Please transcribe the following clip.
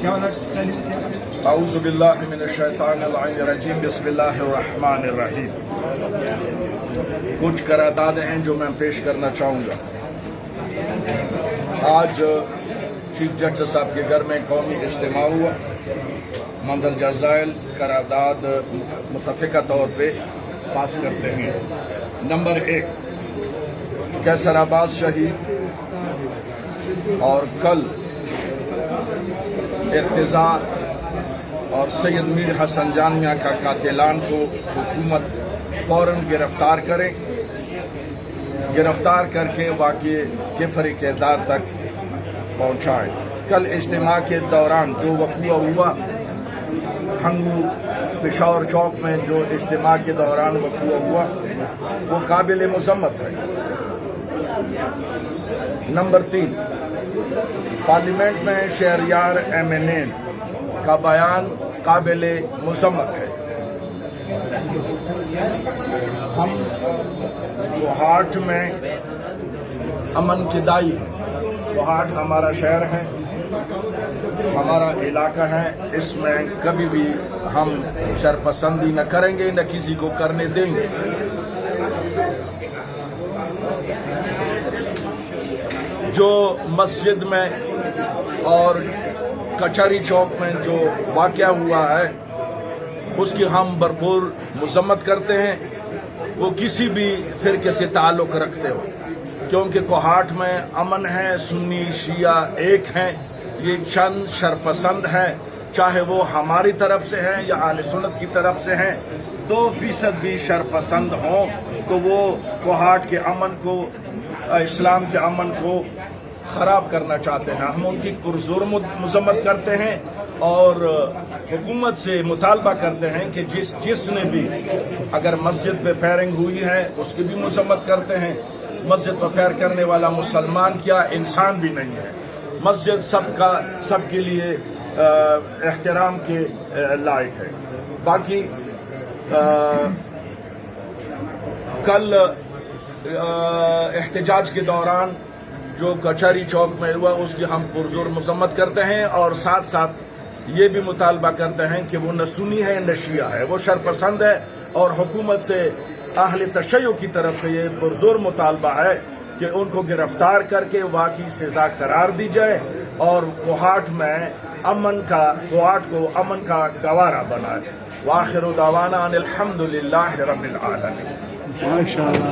اعوذ باللہ من الشیطان الرجیم بسم اللہ الرحمن الرحیم۔ کچھ قراردادیں ہیں جو میں پیش کرنا چاہوں گا۔ آج چیف جسٹس صاحب کے گھر میں قومی اجتماع ہوا۔ مندرجہ ذیل قرارداد متفقہ طور پہ پاس کرتے ہیں۔ نمبر 1، قیصر عباس شہید اور کل ارتضیٰ اور سید میر حسن جان میاں کا قاتلان کو حکومت فوراً گرفتار کرے، گرفتار کر کے واقعے کے فریق دار تک پہنچائے۔ کل اجتماع کے دوران جو وقوع ہوا ہنگو پشاور چوک میں، جو اجتماع کے دوران وقوع ہوا وہ قابل مذمت ہے۔ نمبر 3، پارلیمنٹ میں شہریار ایمنین کا بیان قابل مذمت ہے۔ ہم کوہاٹ میں امن کے دائی ہیں۔ کوہاٹ ہمارا شہر ہے، ہمارا علاقہ ہے، اس میں کبھی بھی ہم شرپسندی نہ کریں گے، نہ کسی کو کرنے دیں گے۔ جو مسجد میں اور کچہری چوک میں جو واقعہ ہوا ہے اس کی ہم بھرپور مذمت کرتے ہیں، وہ کسی بھی فرقے سے تعلق رکھتے ہو، کیونکہ کوہاٹ میں امن ہے، سنی شیعہ ایک ہیں۔ یہ چند شرپسند ہیں، چاہے وہ ہماری طرف سے ہیں یا اہل سنت کی طرف سے ہیں، 2% بھی شرپسند ہوں تو وہ کوہاٹ کے امن کو، اسلام کے امن کو خراب کرنا چاہتے ہیں۔ ہم ان کی پرزور مذمت کرتے ہیں اور حکومت سے مطالبہ کرتے ہیں کہ جس نے بھی اگر مسجد پہ فائرنگ ہوئی ہے اس کی بھی مذمت کرتے ہیں۔ مسجد پہ فائر کرنے والا مسلمان کیا انسان بھی نہیں ہے۔ مسجد سب کے لیے احترام کے لائق ہے۔ باقی کل احتجاج کے دوران جو کچہری چوک میں ہوا اس کی ہم پرزور مذمت کرتے ہیں، اور ساتھ ساتھ یہ بھی مطالبہ کرتے ہیں کہ وہ نہ سنی ہے نہ شیعہ ہے، وہ شرپسند ہے، اور حکومت سے اہل تشیع کی طرف سے یہ پرزور مطالبہ ہے کہ ان کو گرفتار کر کے واقعی سزا قرار دی جائے اور کوہاٹ کو امن کا گوارا بنائے۔ وآخر دعوانا ان الحمد للہ رب العالمین۔